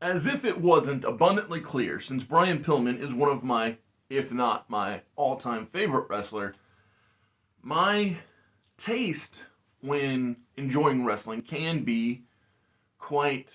As if it wasn't abundantly clear, since Brian Pillman is one of my, if not my all-time favorite wrestler, my taste when enjoying wrestling can be quite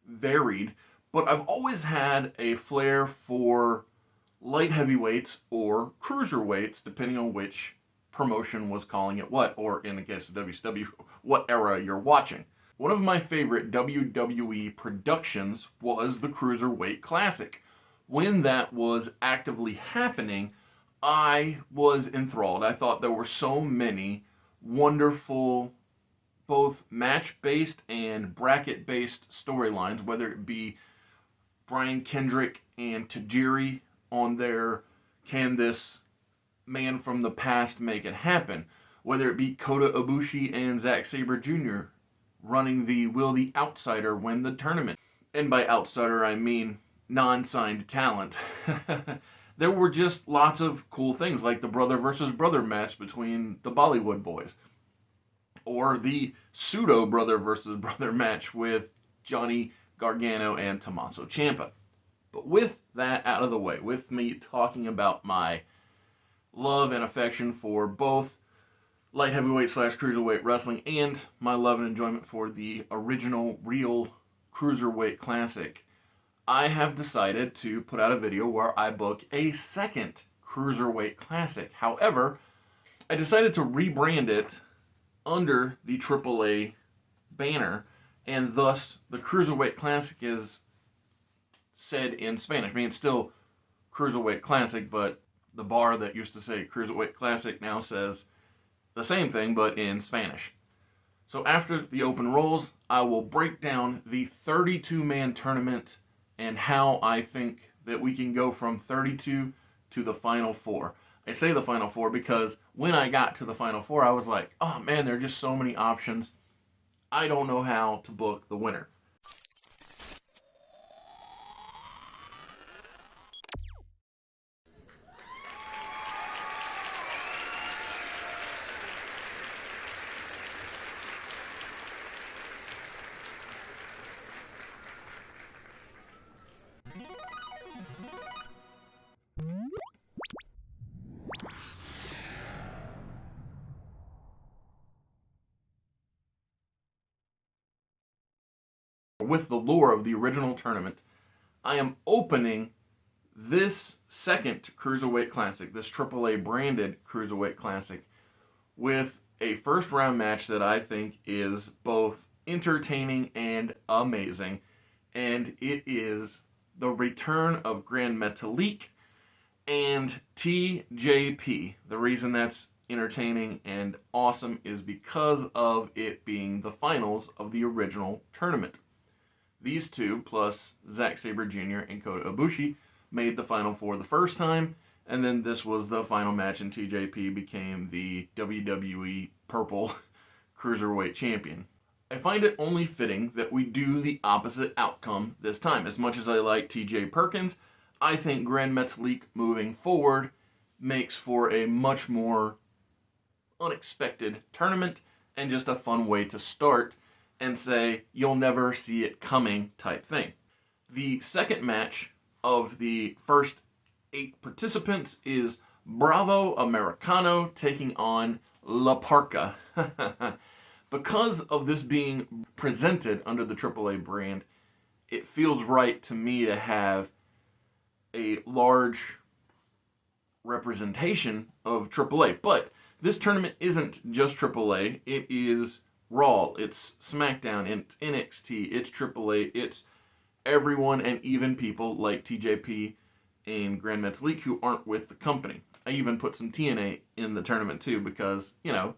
varied, but I've always had a flair for light heavyweights or cruiserweights, depending on which promotion was calling it what, or in the case of WCW, what era you're watching. One of my favorite WWE productions was the Cruiserweight Classic. When that was actively happening, I was enthralled. I thought there were so many wonderful, both match-based and bracket-based storylines, whether it be Brian Kendrick and Tajiri on their Can This Man from the Past Make It Happen, whether it be Kota Ibushi and Zack Sabre Jr. running the Will the Outsider Win the Tournament. And by outsider, I mean non-signed talent. There were just lots of cool things, like the brother versus brother match between the Bollywood boys, or the pseudo brother versus brother match with Johnny Gargano and Tommaso Ciampa. But with that out of the way, with me talking about my love and affection for both light heavyweight / cruiserweight wrestling and my love and enjoyment for the original real Cruiserweight Classic, I have decided to put out a video where I book a second Cruiserweight Classic. However, I decided to rebrand it under the AAA banner, and thus the Cruiserweight Classic is said in Spanish. I mean, it's still Cruiserweight Classic, but the bar that used to say Cruiserweight Classic now says the same thing, but in Spanish. So after the open rolls, I will break down the 32-man tournament and how I think that we can go from 32 to the Final Four. I say the Final Four because when I got to the Final Four, I was like, oh man, there are just so many options. I don't know how to book the winner. With the lore of the original tournament, I am opening this second Cruiserweight Classic, this AAA branded Cruiserweight Classic, with a first round match that I think is both entertaining and amazing. And it is the return of Grand Metalik and TJP. The reason that's entertaining and awesome is because of it being the finals of the original tournament. These two, plus Zack Sabre Jr. and Kota Ibushi, made the Final Four the first time, and then this was the final match, and TJP became the WWE Purple Cruiserweight Champion. I find it only fitting that we do the opposite outcome this time. As much as I like TJ Perkins, I think Grand Metalik moving forward makes for a much more unexpected tournament and just a fun way to start and say, you'll never see it coming type thing. The second match of the first 8 participants is Bravo Americano taking on La Parca. Because of this being presented under the AAA brand, it feels right to me to have a large representation of AAA. But this tournament isn't just AAA, it is Raw, it's SmackDown, it's NXT, it's AAA, it's everyone and even people like TJP and Grand Metalik who aren't with the company. I even put some TNA in the tournament too because, you know,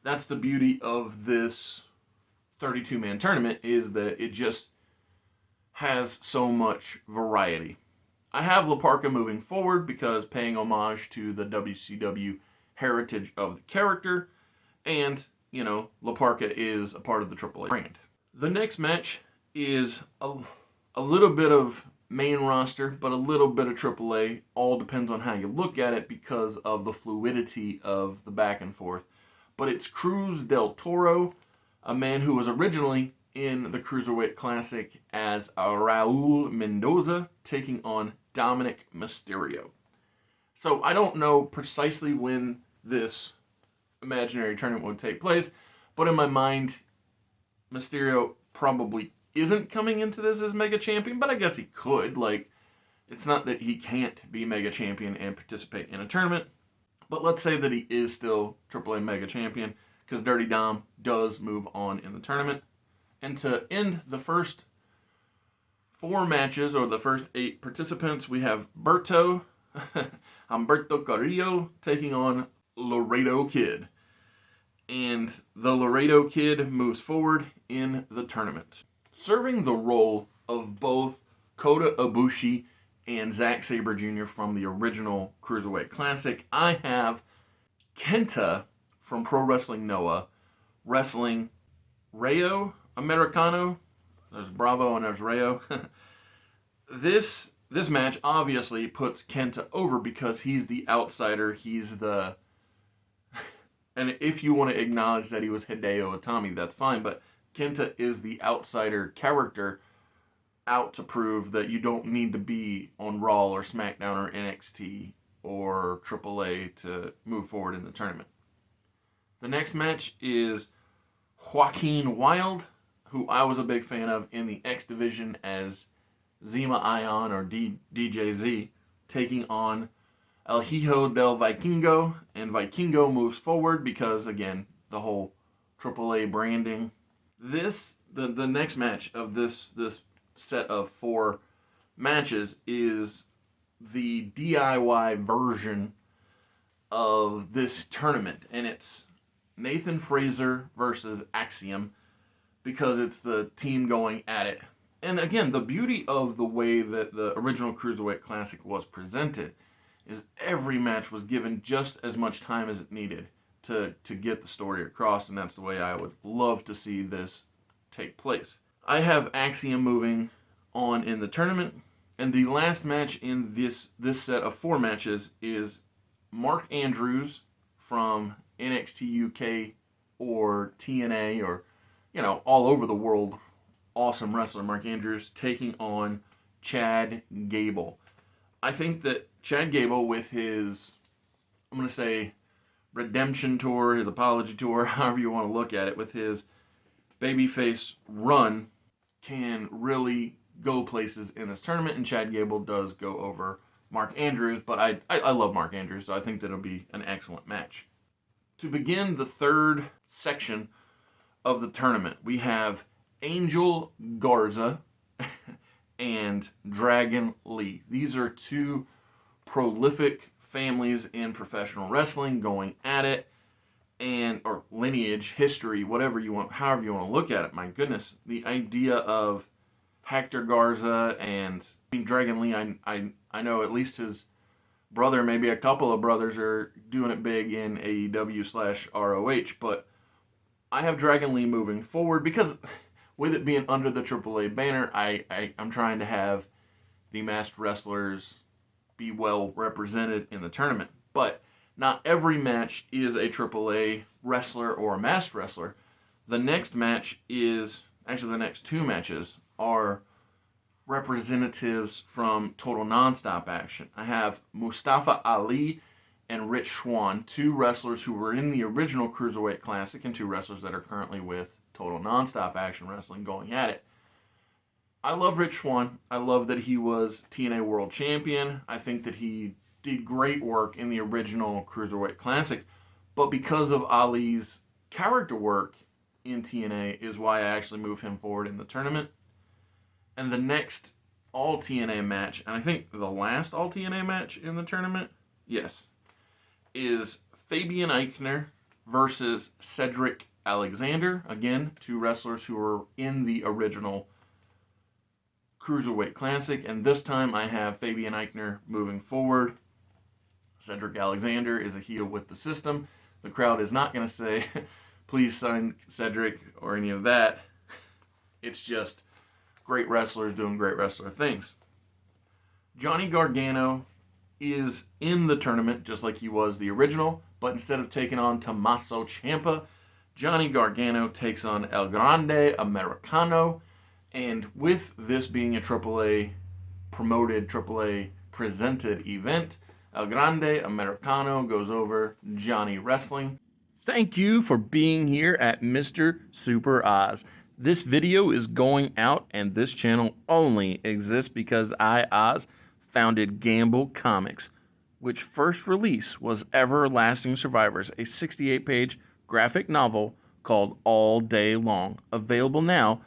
that's the beauty of this 32-man tournament is that it just has so much variety. I have La Parca moving forward because paying homage to the WCW heritage of the character, and you know, La Parca is a part of the AAA brand. The next match is a little bit of main roster, but a little bit of AAA. All depends on how you look at it because of the fluidity of the back and forth. But it's Cruz del Toro, a man who was originally in the Cruiserweight Classic as Raul Mendoza taking on Dominic Mysterio. So I don't know precisely when this imaginary tournament would take place, but in my mind, Mysterio probably isn't coming into this as Mega Champion, but I guess he could. Like, it's not that he can't be Mega Champion and participate in a tournament, but let's say that he is still AAA Mega Champion, because Dirty Dom does move on in the tournament. And to end the first 4 matches, or the first 8 participants, we have Humberto Carrillo taking on Laredo Kid. And the Laredo Kid moves forward in the tournament. Serving the role of both Kota Ibushi and Zack Sabre Jr. from the original Cruiserweight Classic, I have Kenta from Pro Wrestling Noah wrestling Rayo Americano. There's Bravo and there's Rayo. This match obviously puts Kenta over because he's the outsider. He's the... And if you want to acknowledge that he was Hideo Itami, that's fine. But Kenta is the outsider character out to prove that you don't need to be on Raw or SmackDown or NXT or AAA to move forward in the tournament. The next match is Joaquin Wilde, who I was a big fan of in the X Division as Zima Ion or DJZ, taking on El Hijo del Vikingo, and Vikingo moves forward because, again, the whole AAA branding. The next match of this set of 4 matches is the DIY version of this tournament, and it's Nathan Frazer versus Axiom, because it's the team going at it. And again, the beauty of the way that the original Cruiserweight Classic was presented is every match was given just as much time as it needed to get the story across, and that's the way I would love to see this take place. I have Axiom moving on in the tournament, and the last match in this set of 4 matches is Mark Andrews from NXT UK or TNA, or, you know, all over the world, awesome wrestler Mark Andrews taking on Chad Gable. I think that Chad Gable, with his, I'm going to say, redemption tour, his apology tour, however you want to look at it, with his babyface run, can really go places in this tournament, and Chad Gable does go over Mark Andrews, but I love Mark Andrews, so I think that it'll be an excellent match. To begin the third section of the tournament, we have Angel Garza and Dragon Lee. These are 2 prolific families in professional wrestling going at it, and or lineage, history, whatever you want, however you want to look at it. My goodness, the idea of Hector Garza and Dragon Lee, I know at least his brother, maybe a couple of brothers, are doing it big in AEW/ROH, but I have Dragon Lee moving forward because with it being under the AAA banner, I'm trying to have the masked wrestlers be well represented in the tournament. But not every match is a AAA wrestler or a masked wrestler. The next match is, actually the next 2 matches are representatives from Total Nonstop Action. I have Mustafa Ali and Rich Swann, 2 wrestlers who were in the original Cruiserweight Classic and 2 wrestlers that are currently with Total Nonstop Action Wrestling going at it. I love Rich Swann. I love that he was TNA World Champion. I think that he did great work in the original Cruiserweight Classic, but because of Ali's character work in TNA is why I actually move him forward in the tournament. And the next All TNA match, and I think the last All TNA match in the tournament, yes, is Fabian Eichner versus Cedric Alexander. Again, 2 wrestlers who were in the original Cruiserweight Classic, and this time I have Fabian Eichner moving forward. Cedric Alexander is a heel with the system. The crowd is not going to say, please sign Cedric or any of that. It's just great wrestlers doing great wrestler things. Johnny Gargano is in the tournament just like he was the original, but instead of taking on Tommaso Ciampa, Johnny Gargano takes on El Grande Americano. And with this being a AAA promoted, AAA presented event, El Grande Americano goes over Johnny Wrestling. Thank you for being here at Mr. Super Oz. This video is going out, and this channel only exists because I, Oz, founded Gamble Comics, which first release was Everlasting Survivors, a 68-page graphic novel called All Day Long. Available now.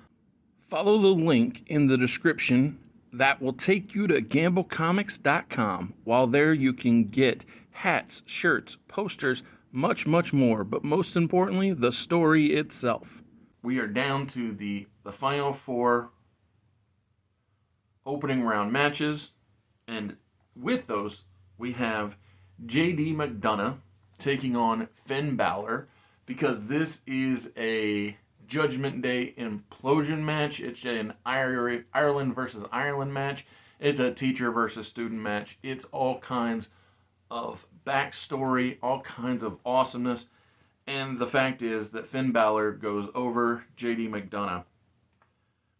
Follow the link in the description that will take you to gamblecomics.com. While there, you can get hats, shirts, posters, much, much more, but most importantly, the story itself. We are down to the final 4 opening round matches, and with those, we have JD McDonough taking on Finn Balor, because this is a Judgment Day implosion match. It's an Ireland versus Ireland match. It's a teacher versus student match. It's all kinds of backstory, all kinds of awesomeness. And the fact is that Finn Balor goes over JD McDonough.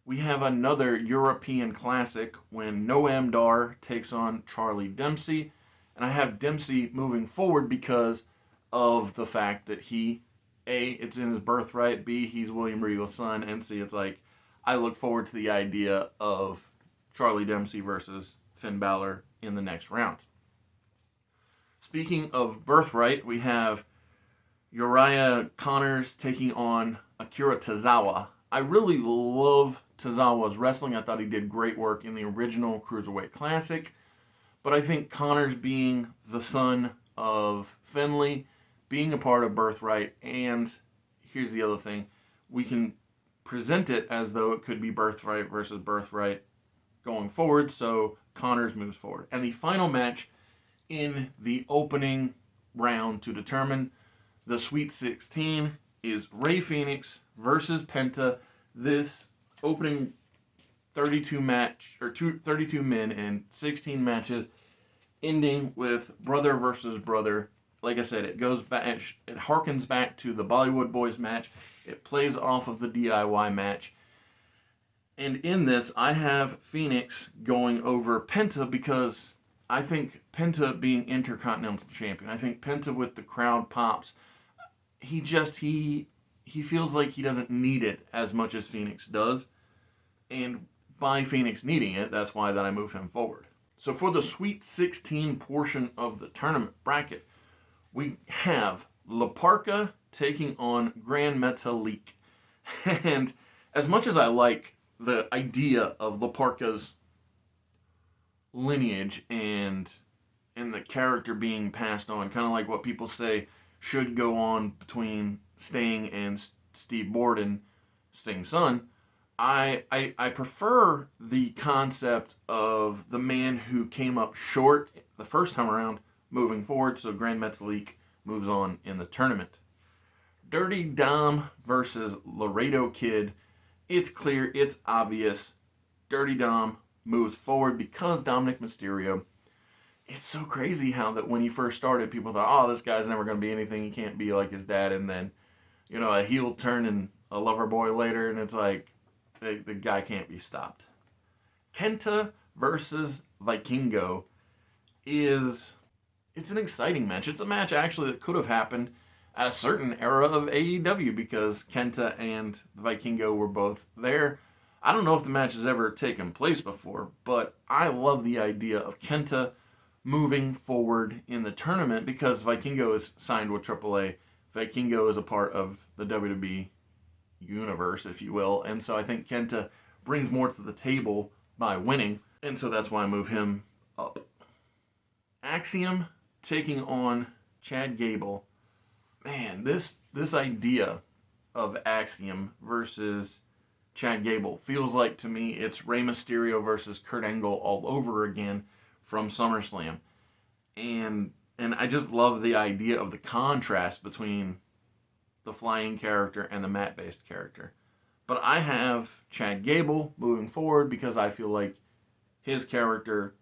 We have another European classic when Noam Dar takes on Charlie Dempsey. And I have Dempsey moving forward because of the fact that he, A, it's in his birthright, B, he's William Regal's son, and C, it's like, I look forward to the idea of Charlie Dempsey versus Finn Balor in the next round. Speaking of birthright, we have Uriah Connors taking on Akira Tozawa. I really love Tozawa's wrestling. I thought he did great work in the original Cruiserweight Classic. But I think Connors, being the son of Finlay, being a part of Birthright, and here's the other thing, we can present it as though it could be Birthright versus Birthright going forward, so Connors moves forward. And the final match in the opening round to determine the Sweet 16 is Rey Fenix versus Penta. This opening 32 men and 16 matches, ending with brother versus brother. Like I said, it goes back, it harkens back to the Bollywood Boys match. It plays off of the DIY match. And in this, I have Phoenix going over Penta because I think Penta being Intercontinental Champion, I think Penta with the crowd pops, he feels like he doesn't need it as much as Phoenix does. And by Phoenix needing it, that's why that I move him forward. So for the Sweet 16 portion of the tournament bracket, we have La Parka taking on Grand Metalik. And as much as I like the idea of La Parka's lineage and the character being passed on, kind of like what people say should go on between Sting and Steve Borden, Sting's son, I prefer the concept of the man who came up short the first time around moving forward, so Grand Metalik moves on in the tournament. Dirty Dom versus Laredo Kid. It's clear, it's obvious. Dirty Dom moves forward because Dominic Mysterio. It's so crazy how that when he first started, people thought, oh, this guy's never going to be anything. He can't be like his dad. And then, a heel turn and a lover boy later, and it's like, the guy can't be stopped. Kenta versus Vikingo it's an exciting match. It's a match actually that could have happened at a certain era of AEW because Kenta and Vikingo were both there. I don't know if the match has ever taken place before, but I love the idea of Kenta moving forward in the tournament because Vikingo is signed with AAA. Vikingo is a part of the WWE universe, if you will, and so I think Kenta brings more to the table by winning, and so that's why I move him up. Axiom taking on Chad Gable. Man, this idea of Axiom versus Chad Gable feels like to me it's Rey Mysterio versus Kurt Angle all over again from SummerSlam. And I just love the idea of the contrast between the flying character and the mat-based character. But I have Chad Gable moving forward because I feel like his character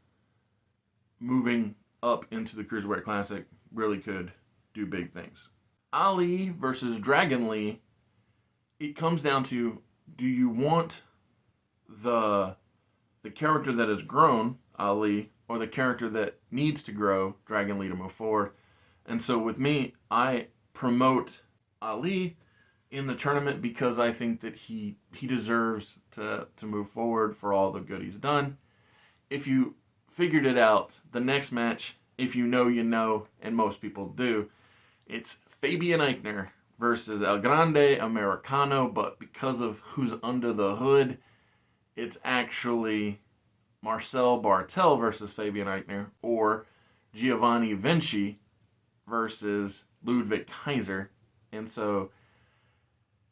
moving up into the Cruiserweight Classic really could do big things. Ali versus Dragon Lee, it comes down to, do you want the character that has grown, Ali, or the character that needs to grow, Dragon Lee, to move forward? And so with me, I promote Ali in the tournament because I think that he deserves to move forward for all the good he's done. If you figured it out, the next match, if you know, you know, and most people do, it's Fabian Eichner versus El Grande Americano, but because of who's under the hood, it's actually Marcel Bartel versus Fabian Eichner, or Giovanni Vinci versus Ludwig Kaiser. And so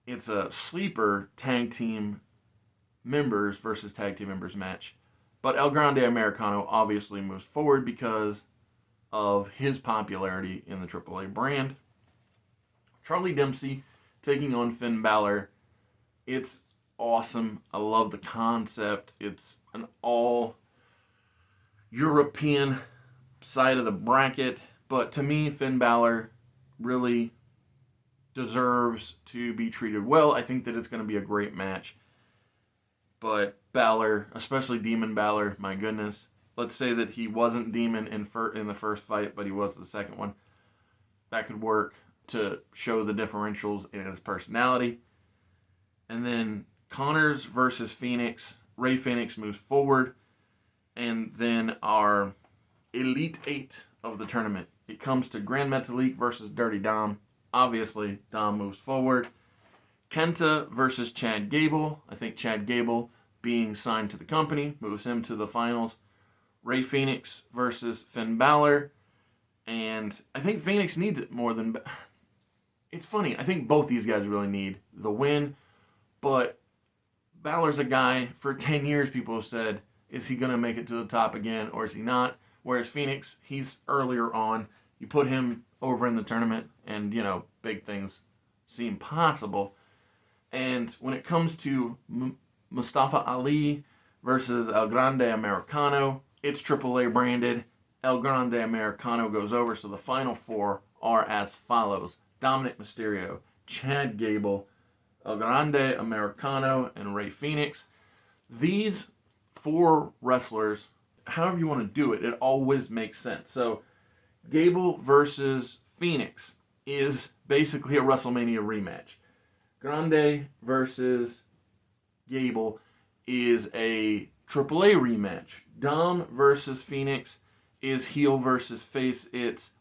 it's a sleeper tag team members versus tag team members match. But El Grande Americano obviously moves forward because of his popularity in the AAA brand. Charlie Dempsey taking on Finn Balor. It's awesome. I love the concept. It's an all European side of the bracket. But to me, Finn Balor really deserves to be treated well. I think that it's going to be a great match. But Balor, especially Demon Balor, my goodness. Let's say that he wasn't Demon in the first fight, but he was the second one. That could work to show the differentials in his personality. And then Connors versus Phoenix. Ray Phoenix moves forward. And then our Elite Eight of the tournament. It comes to Grand Metalik versus Dirty Dom. Obviously, Dom moves forward. Kenta versus Chad Gable. I think Chad Gable, being signed to the company, moves him to the finals. Ray Phoenix versus Finn Balor. And I think Phoenix needs it more than... It's funny. I think both these guys really need the win. But Balor's a guy, for 10 years people have said, is he going to make it to the top again or is he not? Whereas Phoenix, he's earlier on. You put him over in the tournament and, you know, big things seem possible. And when it comes to Mustafa Ali versus El Grande Americano, it's AAA branded. El Grande Americano goes over, so the final four are as follows. Dominic Mysterio, Chad Gable, El Grande Americano, and Ray Phoenix. These four wrestlers, however you want to do it, it always makes sense. So Gable versus Phoenix is basically a WrestleMania rematch. Grande versus Gable is a AAA rematch. Dom versus Phoenix is heel versus face. It's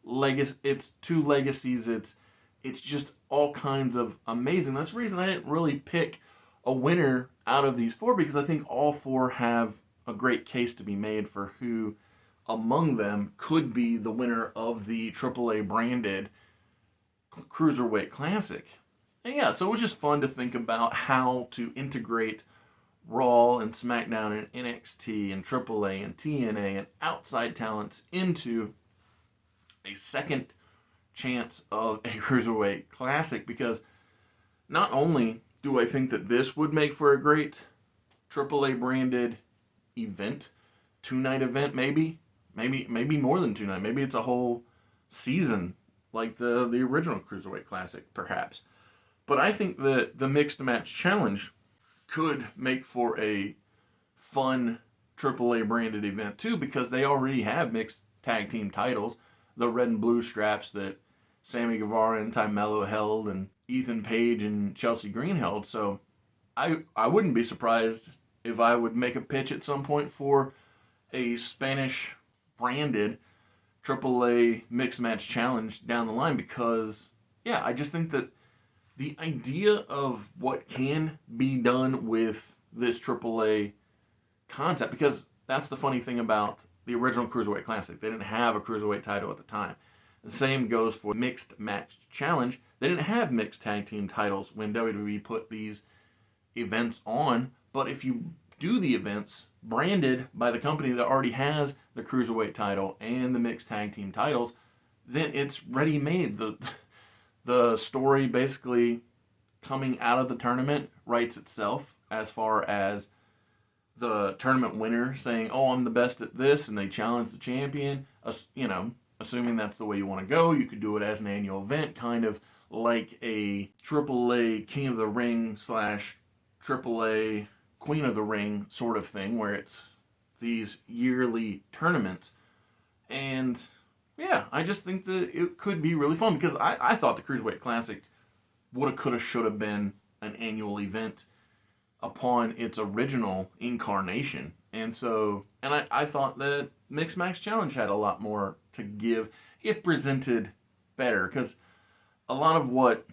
two legacies. It's just all kinds of amazing. That's the reason I didn't really pick a winner out of these four, because I think all four have a great case to be made for who among them could be the winner of the AAA branded Cruiserweight Classic. And yeah, so it was just fun to think about how to integrate Raw and SmackDown and NXT and AAA and TNA and outside talents into a second chance of a Cruiserweight Classic, because not only do I think that this would make for a great AAA branded event, 2-night event maybe more than 2 nights, maybe it's a whole season like the original Cruiserweight Classic perhaps. But I think that the Mixed Match Challenge could make for a fun AAA branded event too, because they already have mixed tag team titles, the red and blue straps that Sammy Guevara and Ty Mello held and Ethan Page and Chelsea Green held. So I wouldn't be surprised if I would make a pitch at some point for a Spanish branded AAA Mixed Match Challenge down the line, because yeah, I just think that the idea of what can be done with this AAA concept, because that's the funny thing about the original Cruiserweight Classic. They didn't have a Cruiserweight title at the time. The same goes for Mixed Match Challenge. They didn't have mixed tag team titles when WWE put these events on. But if you do the events branded by the company that already has the Cruiserweight title and the mixed tag team titles, then it's ready-made. The story basically coming out of the tournament writes itself, as far as the tournament winner saying, oh, I'm the best at this, and they challenge the champion. You know, assuming that's the way you want to go, you could do it as an annual event, kind of like a AAA King of the Ring slash AAA Queen of the Ring sort of thing, where it's these yearly tournaments. And yeah, I just think that it could be really fun because I thought the Cruiserweight Classic woulda, coulda, shoulda been an annual event upon its original incarnation. And I thought that Mixed Max Challenge had a lot more to give if presented better. Because a lot of what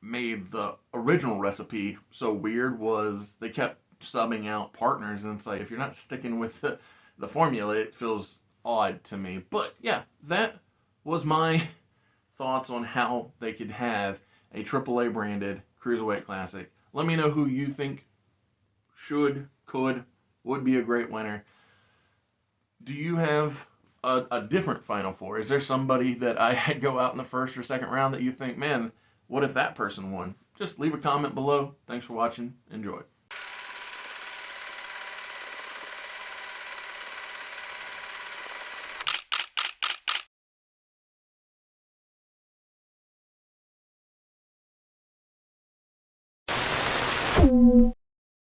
made the original recipe so weird was they kept subbing out partners, and it's like, if you're not sticking with the formula, it feels odd to me. But yeah, that was my thoughts on how they could have a AAA branded Cruiserweight Classic. Let me know who you think should, could, would be a great winner. Do you have a different Final Four? Is there somebody that I had go out in the first or second round that you think, man, what if that person won? Just leave a comment below. Thanks for watching. Enjoy.